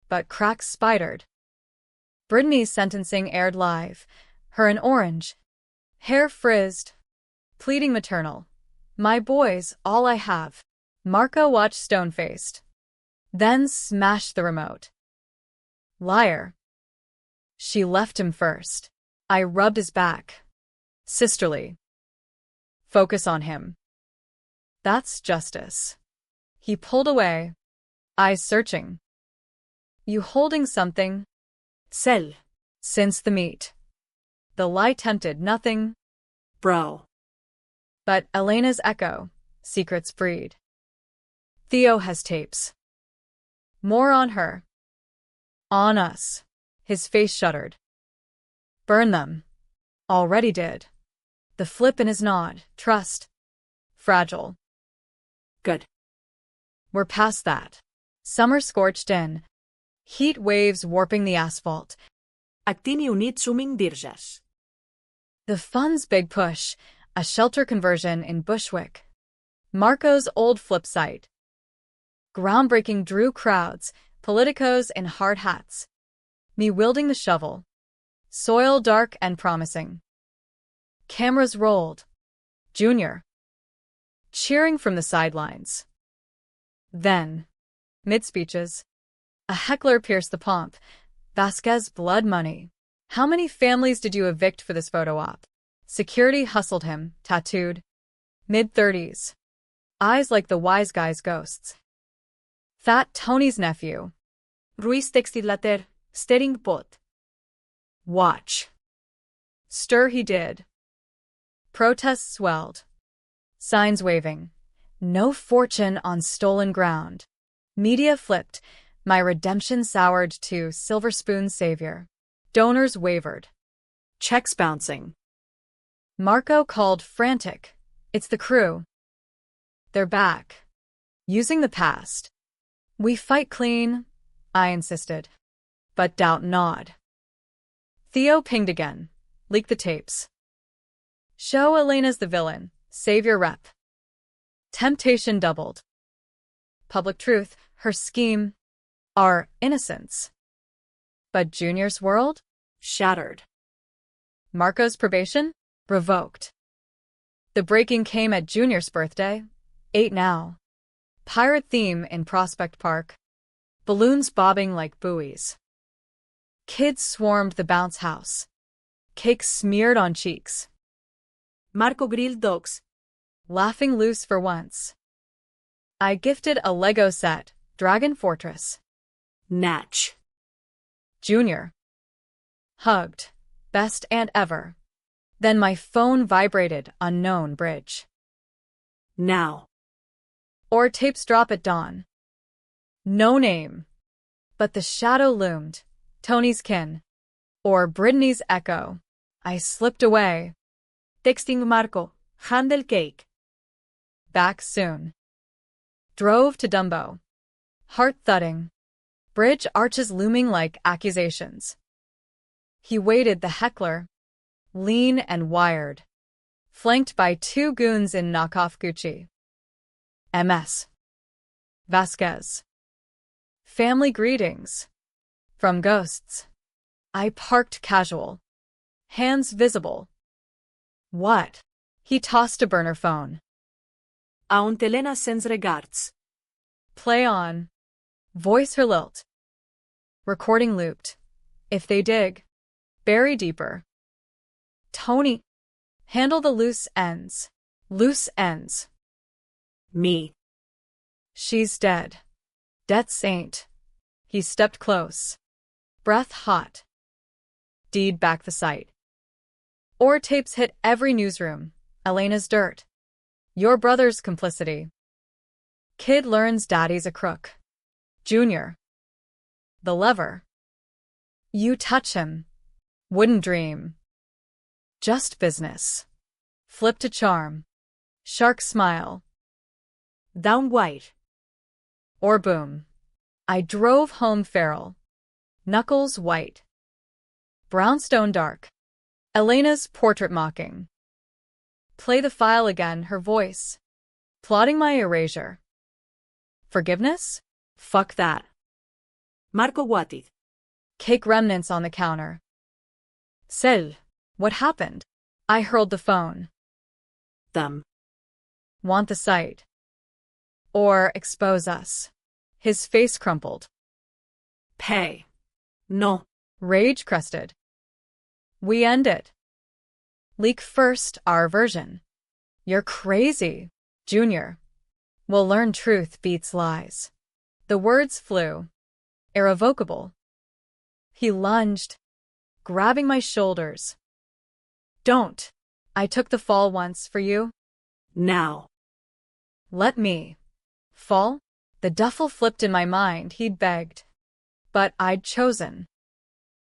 But cracks spidered. Brittany's sentencing aired live. Her in orange. Hair frizzed. Pleading maternal. My boy's all I have. Marco watched stone-faced. Then smashed the remote. Liar. She left him first. I rubbed his back. Sisterly. Focus on him. That's justice. He pulled away. Eyes searching. You holding something? Cell. Since the meet. The lie tempted nothing. Bro. But Elena's echo. Secrets breed. Theo has tapes. More on her. On us. His face shuddered. Burn them. Already did. The flip in his nod. Trust. Fragile. Good. We're past that. Summer scorched in. Heat waves warping the asphalt. Actini unit suming dirjas. The fund's big push. A shelter conversion in Bushwick. Marco's old flip site. Groundbreaking drew crowds, politicos in hard hats. Me wielding the shovel. Soil dark and promising. Cameras rolled. Junior. Cheering from the sidelines. Then, mid-speeches, a heckler pierced the pomp. Vasquez blood money. How many families did you evict for this photo op? Security hustled him, tattooed. Mid-30s. Eyes like the wise guy's ghosts. Fat Tony's nephew. Ruiz textilater, stering pot. Watch. Stir he did. Protests swelled. Signs waving. No fortune on stolen ground. Media flipped. My redemption soured to silver spoon savior. Donors wavered. Checks bouncing. Marco called frantic. It's the crew. They're back. Using the past. We fight clean, I insisted. But doubt nod. Theo pinged again. Leak the tapes. Show Elena's the villain. Save your rep. Temptation doubled. Public truth, her scheme. Our innocence. But Junior's world? Shattered. Marco's probation? Revoked. The breaking came at Junior's birthday. 8 now. Pirate theme in Prospect Park. Balloons bobbing like buoys. Kids swarmed the bounce house. Cake smeared on cheeks. Marco grilled dogs. Laughing loose for once. I gifted a Lego set, Dragon Fortress. Natch. Junior. Hugged. Best aunt ever. Then my phone vibrated, unknown bridge. Now. Or tapes drop at dawn. No name. But the shadow loomed. Tony's kin. Or Brittany's echo. I slipped away. Texting Marco. Handle cake. Back soon. Drove to Dumbo. Heart thudding. Bridge arches looming like accusations. He waited the heckler. Lean and wired. Flanked by 2 goons in knockoff Gucci. MS. Vasquez. Family greetings. From ghosts. I parked casual. Hands visible. What? He tossed a burner phone. Aunt Elena sends regards. Play on. Voice her lilt. Recording looped. If they dig, bury deeper. Tony. Handle the loose ends. Loose ends. Me. She's dead. Death saint. He stepped close. Breath hot. Deed back the sight. Or tapes hit every newsroom. Elena's dirt. Your brother's complicity. Kid learns daddy's a crook. Junior. The lever. You touch him. Wouldn't dream. Just business. Flip to charm. Shark smile. Down white. Or boom. I drove home feral. Knuckles white. Brownstone dark. Elena's portrait mocking. Play the file again, her voice. Plotting my erasure. Forgiveness? Fuck that. Marco waited. Cake remnants on the counter. Cel. What happened? I hurled the phone. Them. Want the site. Or expose us. His face crumpled. Pay. No. Rage crested. We end it. Leak first our version. You're crazy, Junior. We'll learn truth beats lies. The words flew. Irrevocable. He lunged, grabbing my shoulders. Don't. I took the fall once for you. Now. Let me. Fall? The duffel flipped in my mind, he'd begged. But I'd chosen.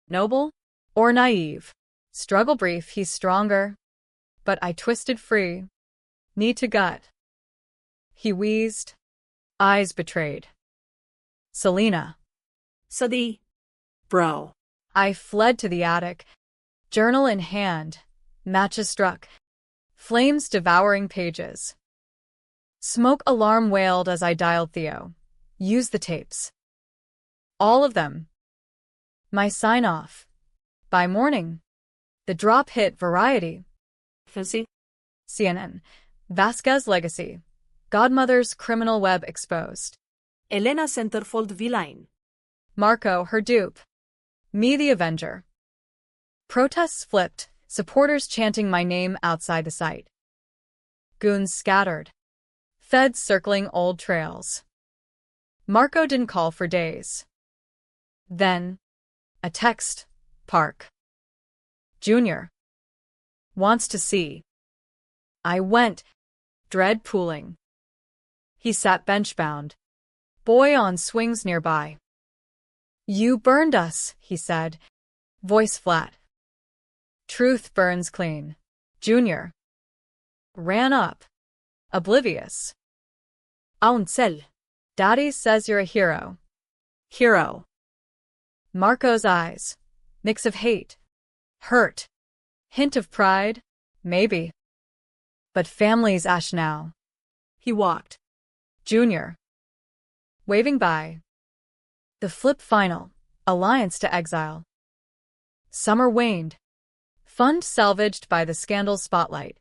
Noble? Or naive? Struggle brief, he's stronger. But I twisted free. Knee to gut. He wheezed. Eyes betrayed. Selena. Sadi. Bro. I fled to the attic. Journal in hand. Matches struck. Flames devouring pages. Smoke alarm wailed as I dialed Theo. Use the tapes. All of them. My sign-off. By morning. The drop hit Variety. Fancy. CNN. Vasquez legacy. Godmother's criminal web exposed. Elena centerfold villain. Marco, her dupe. Me the Avenger. Protests flipped, supporters chanting my name outside the site. Goons scattered. Feds circling old trails. Marco didn't call for days. Then, a text. Park. Junior. Wants to see. I went. Dread pooling. He sat bench-bound. Boy on swings nearby. You burned us, he said. Voice flat. Truth burns clean. Junior. Ran up. Oblivious. Auncel. Daddy says you're a hero. Hero. Marco's eyes. Mix of hate. Hurt. Hint of pride. Maybe. But family's ash now. He walked. Junior. Waving by. The flip final. Alliance to exile. Summer waned. Fund salvaged by the scandal's spotlight.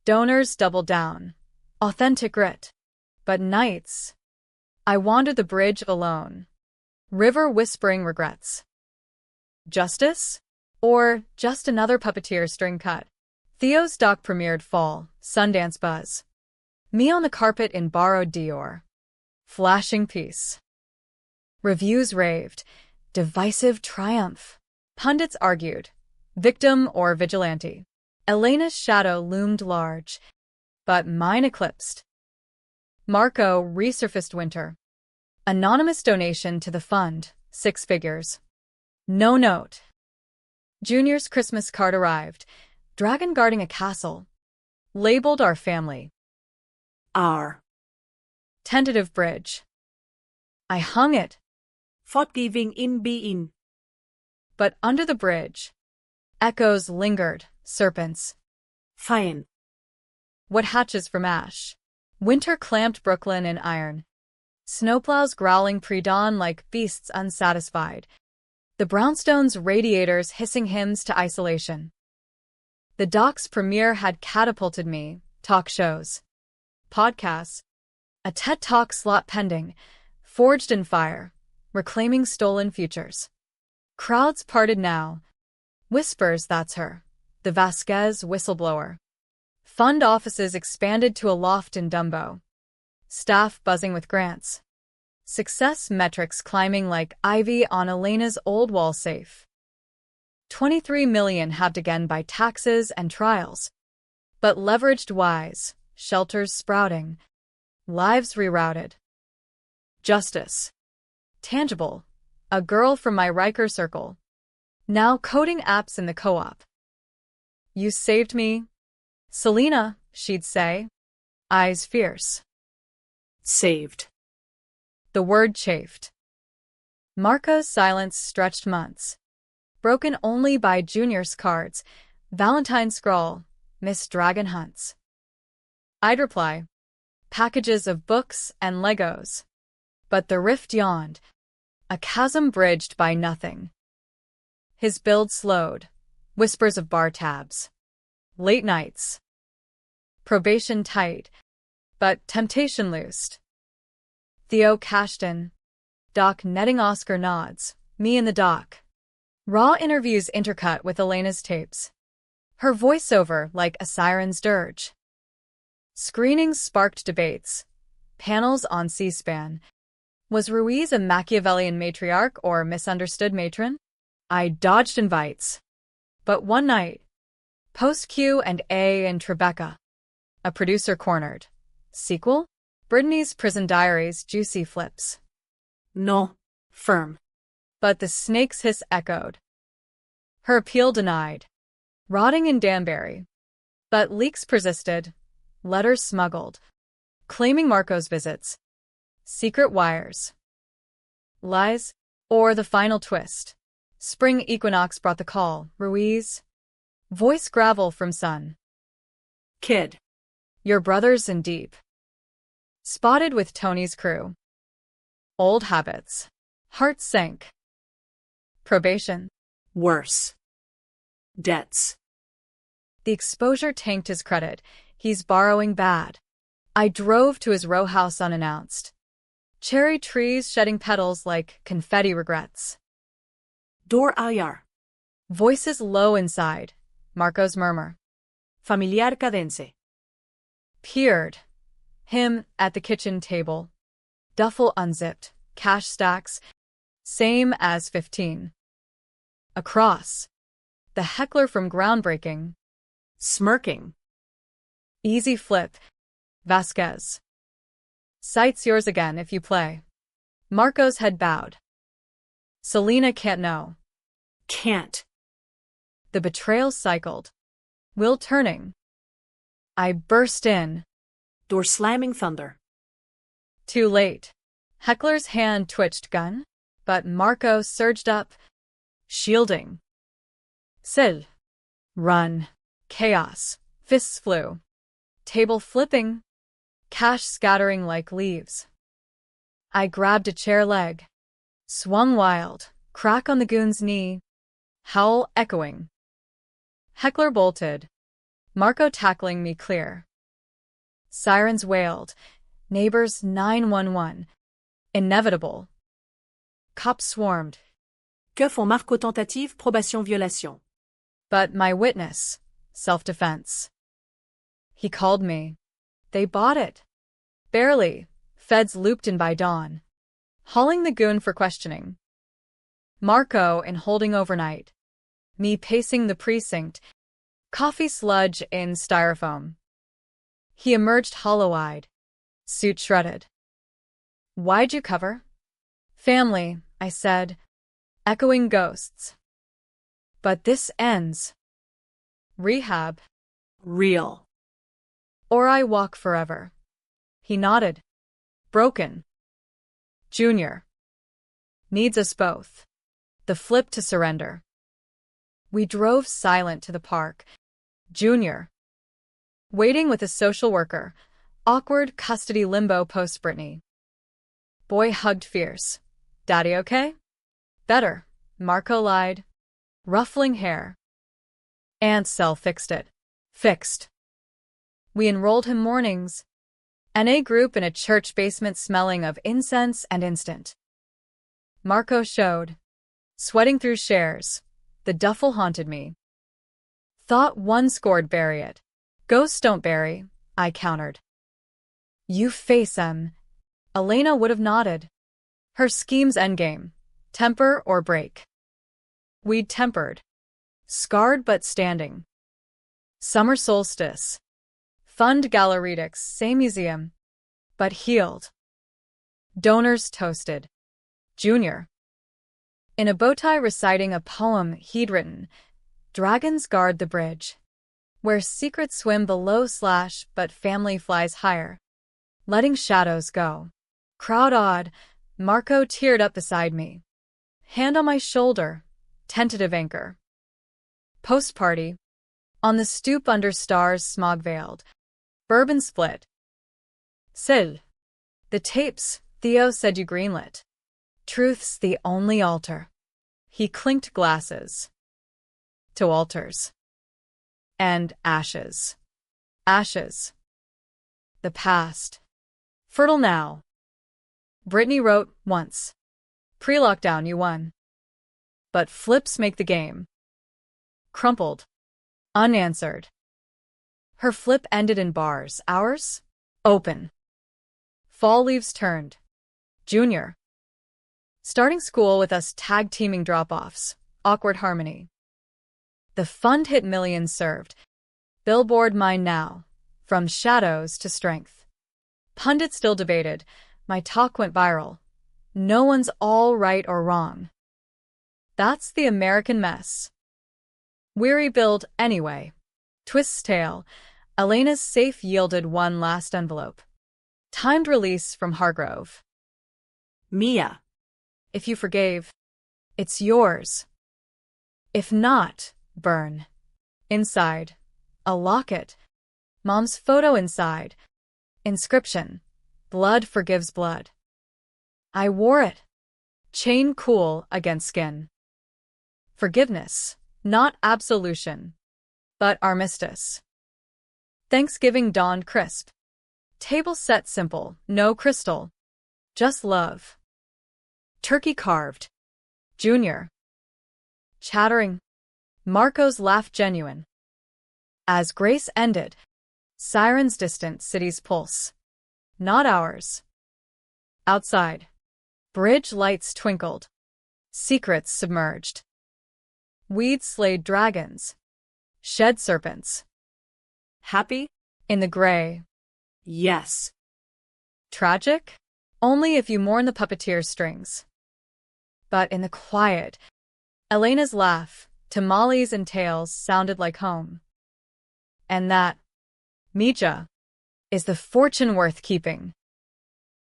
Donors doubled down. Authentic grit. But nights, I wandered the bridge alone. River whispering regrets. Justice? Or just another puppeteer string cut? Theo's doc premiered fall, Sundance buzz. Me on the carpet in borrowed Dior. Flashing peace. Reviews raved. Divisive triumph. Pundits argued. Victim or vigilante. Elena's shadow loomed large, but mine eclipsed. Marco resurfaced winter. Anonymous donation to the fund, 6 figures. No note. Junior's Christmas card arrived. Dragon guarding a castle. Labeled our family. Our. Tentative bridge. I hung it. Forgiving in being. But under the bridge, echoes lingered, serpents. Fine. What hatches from ash? Winter clamped Brooklyn in iron. Snowplows growling pre-dawn like beasts unsatisfied. The brownstone's radiators hissing hymns to isolation. The doc's premiere had catapulted me. Talk shows. Podcasts. A TED Talk slot pending. Forged in fire. Reclaiming stolen futures. Crowds parted now. Whispers, that's her. The Vasquez whistleblower. Fund offices expanded to a loft in Dumbo. Staff buzzing with grants. Success metrics climbing like ivy on Elena's old wall safe. 23 million halved again by taxes and trials. But leveraged wise, shelters sprouting. Lives rerouted. Justice. Tangible. A girl from my Riker circle. Now coding apps in the co-op. You saved me. Selena, she'd say. Eyes fierce. Saved. The word chafed. Marco's silence stretched months. Broken only by Junior's cards, Valentine's scrawl, Miss Dragon hunts. I'd reply. Packages of books and Legos. But the rift yawned. A chasm bridged by nothing. His build slowed. Whispers of bar tabs. Late nights. Probation tight, but temptation loosed. Theo cashed in. Doc netting Oscar nods. Me in the dock. Raw interviews intercut with Elena's tapes. Her voiceover like a siren's dirge. Screenings sparked debates. Panels on C-SPAN. Was Ruiz a Machiavellian matriarch or misunderstood matron? I dodged invites. But one night, post-Q&A in Tribeca. A producer cornered. Sequel? Brittany's Prison Diaries juicy flips. No. Firm. But the snake's hiss echoed. Her appeal denied. Rotting in Danbury. But leaks persisted. Letters smuggled. Claiming Marco's visits. Secret wires. Lies? Or the final twist. Spring equinox brought the call. Ruiz. Voice gravel from sun. Kid. Your brother's in deep. Spotted with Tony's crew. Old habits. Heart sank. Probation. Worse. Debts. The exposure tanked his credit. He's borrowing bad. I drove to his row house unannounced. Cherry trees shedding petals like confetti regrets. Door ayar. Voices low inside. Marco's murmur. Familiar cadence. Peered. Him at the kitchen table. Duffel unzipped. Cash stacks. Same as 15. Across. The heckler from groundbreaking. Smirking. Easy flip. Vasquez. Sight's yours again if you play. Marco's head bowed. Selena can't know. Can't. The betrayal cycled. Will turning. I burst in. Door slamming thunder. Too late. Heckler's hand twitched gun, but Marco surged up, shielding. Sil. Run. Chaos. Fists flew. Table flipping. Cash scattering like leaves. I grabbed a chair leg. Swung wild. Crack on the goon's knee. Howl echoing. Heckler bolted. Marco tackling me clear. Sirens wailed. Neighbors 911. Inevitable. Cops swarmed. Que font Marco tentative, probation, violation? But my witness, self-defense. He called me. They bought it. Barely. Feds looped in by dawn. Hauling the goon for questioning. Marco in holding overnight. Me pacing the precinct. Coffee sludge in styrofoam. He emerged hollow-eyed. Suit shredded. Why'd you cover? Family, I said. Echoing ghosts. But this ends. Rehab. Real. Or I walk forever. He nodded. Broken. Junior. Needs us both. The flip to surrender. We drove silent to the park. Junior. Waiting with a social worker. Awkward custody limbo post-Brittany. Boy hugged fierce. Daddy okay? Better. Marco lied. Ruffling hair. Aunt's cell fixed it. Fixed. We enrolled him mornings. NA group in a church basement smelling of incense and instant. Marco showed. Sweating through shares. The duffel haunted me. Thought one scored bury it. Ghosts don't bury, I countered. You face 'em. Elena would have nodded. Her scheme's endgame. Temper or break. We'd tempered. Scarred but standing. Summer solstice. Fund Galeretics, same museum. But healed. Donors toasted. Junior. In a bowtie reciting a poem he'd written. Dragons guard the bridge. Where secrets swim below / but family flies higher. Letting shadows go. Crowd awed. Marco teared up beside me. Hand on my shoulder. Tentative anchor. Post-party. On the stoop under stars smog-veiled. Bourbon split. Sil. The tapes, Theo said you greenlit. Truth's the only altar. He clinked glasses. To altars. And ashes. Ashes. The past. Fertile now. Brittany wrote once. Pre-lockdown you won. But flips make the game. Crumpled. Unanswered. Her flip ended in bars. Ours? Open. Fall leaves turned. Junior. Starting school with us tag-teaming drop-offs. Awkward harmony. The fund hit millions served. Billboard mine now. From shadows to strength. Pundits still debated. My talk went viral. No one's all right or wrong. That's the American mess. We rebuild anyway. Twist's tail. Elena's safe yielded one last envelope. Timed release from Hargrove. Mia. If you forgave, it's yours. If not, burn. Inside. A locket. Mom's photo inside. Inscription. Blood forgives blood. I wore it. Chain cool against skin. Forgiveness. Not absolution. But armistice. Thanksgiving dawned crisp. Table set simple, no crystal. Just love. Turkey carved. Junior. Chattering. Marco's laugh genuine. As grace ended, sirens distant city's pulse. Not ours. Outside. Bridge lights twinkled. Secrets submerged. Weeds slayed dragons. Shed serpents. Happy? In the gray. Yes. Tragic? Only if you mourn the puppeteer's strings. But in the quiet, Elena's laugh, tamales and tales sounded like home. And that, Mija, is the fortune worth keeping.